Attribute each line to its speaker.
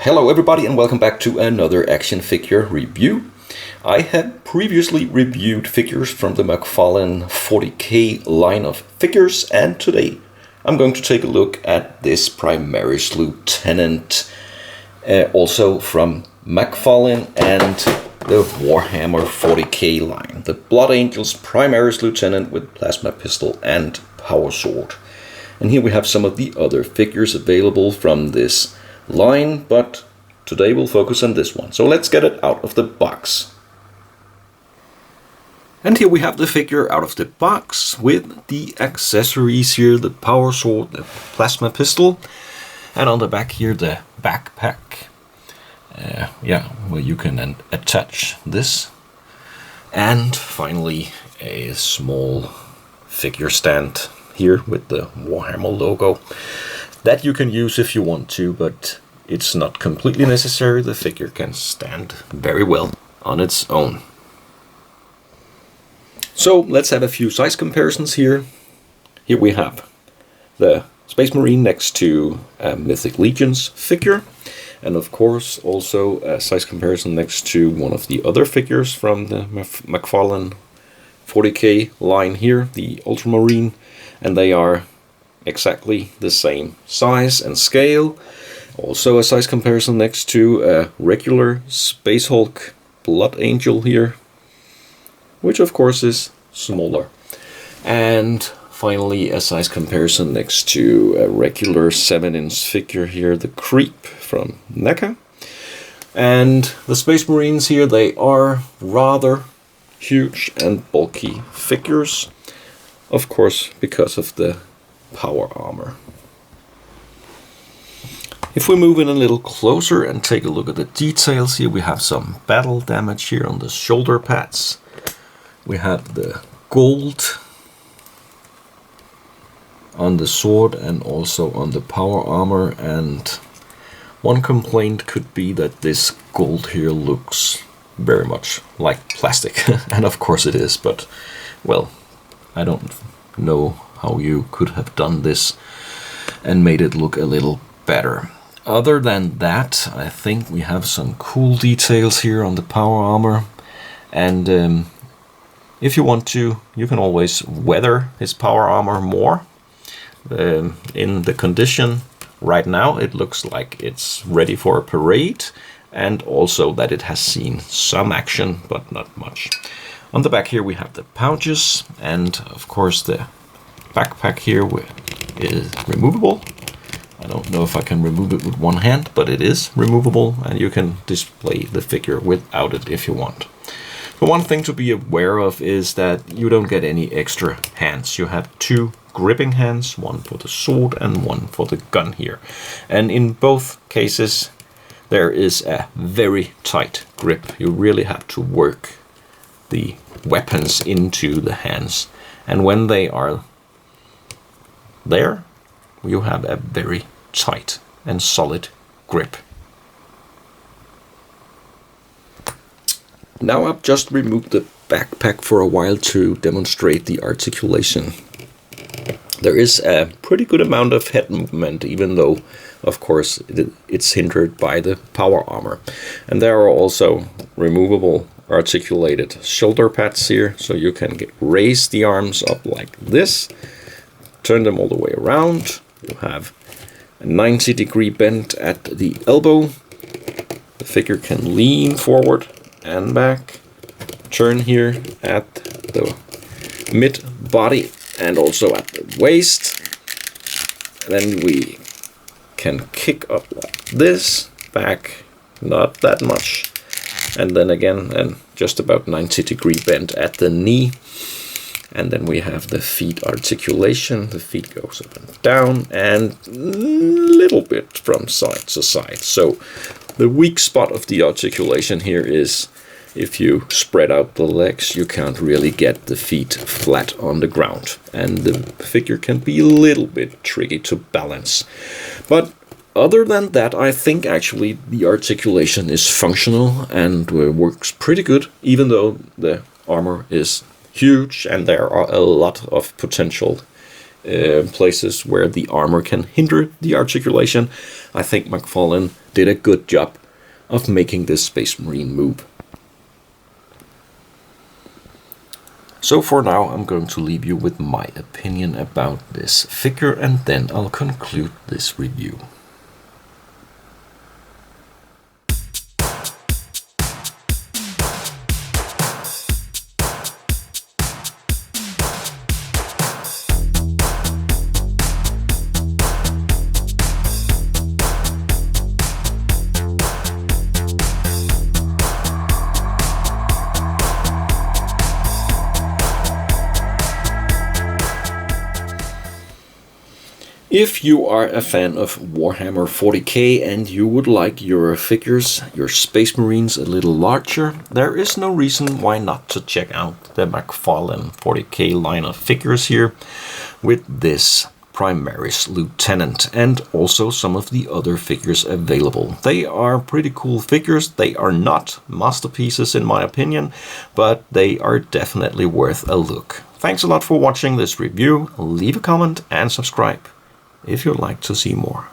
Speaker 1: Hello everybody and welcome back to another action figure review. I have previously reviewed figures from the McFarlane 40k line of figures, and today I'm going to take a look at this Primaris Lieutenant, also from McFarlane and the Warhammer 40k line. The Blood Angel Primaris Lieutenant with plasma pistol and power sword. And here we have some of the other figures available from this line, but today we'll focus on this one. So let's get it out of the box. And here we have the figure out of the box with the accessories here, the power sword, the plasma pistol, and on the back here the backpack. Where you can attach this. And finally a small figure stand here with the Warhammer logo that you can use if you want to, but it's not completely necessary. The figure can stand very well on its own. So let's have a few size comparisons here. Here we have the Space Marine next to a Mythic Legions figure, and of course also a size comparison next to one of the other figures from the McFarlane 40k line here, the Ultramarine, and they are exactly the same size and scale. Also a size comparison next to a regular Space Hulk Blood Angel here, which of course is smaller. And finally a size comparison next to a regular 7-inch figure here, the Creep from NECA. And the Space Marines here, they are rather huge and bulky figures, of course because of the power armor. If we move in a little closer and take a look at the details here, we have some battle damage here on the shoulder pads. We have the gold on the sword and also on the power armor, and one complaint could be that this gold here looks very much like plastic. And of course it is, but well, I don't know how you could have done this and made it look a little better. Other than that, I think we have some cool details here on the power armor, and if you want to, you can always weather his power armor more. In the condition right now, it looks like it's ready for a parade, and also that it has seen some action, but not much. On the back here we have the pouches, and of course the backpack here is removable. I don't know if I can remove it with one hand, but it is removable, and you can display the figure without it if you want. The one thing to be aware of is that you don't get any extra hands. You have two gripping hands, one for the sword and one for the gun here. And in both cases there is a very tight grip. You really have to work the weapons into the hands. And when they are there, you have a very tight and solid grip. Now I've just removed the backpack for a while to demonstrate the articulation. There is a pretty good amount of head movement, even though of course it's hindered by the power armor. And there are also removable articulated shoulder pads here, so you can raise the arms up like this, turn them all the way around. You have a 90-degree bend at the elbow. The figure can lean forward and back, turn here at the mid body and also at the waist. And then we can kick up like this, back not that much, and then again and just about 90-degree bend at the knee. And then we have the feet articulation. The feet goes up and down and a little bit from side to side. So the weak spot of the articulation here is if you spread out the legs, you can't really get the feet flat on the ground. And the figure can be a little bit tricky to balance. But other than that, I think actually the articulation is functional and works pretty good, even though the armor is huge and there are a lot of potential places where the armor can hinder the articulation, I think McFarlane did a good job of making this Space Marine move. So for now, I'm going to leave you with my opinion about this figure, and then I'll conclude this review. If you are a fan of Warhammer 40k and you would like your figures, your Space Marines a little larger, there is no reason why not to check out the McFarlane 40k line of figures here with this Primaris Lieutenant and also some of the other figures available. They are pretty cool figures. They are not masterpieces in my opinion, but they are definitely worth a look. Thanks a lot for watching this review. Leave a comment and subscribe if you'd like to see more.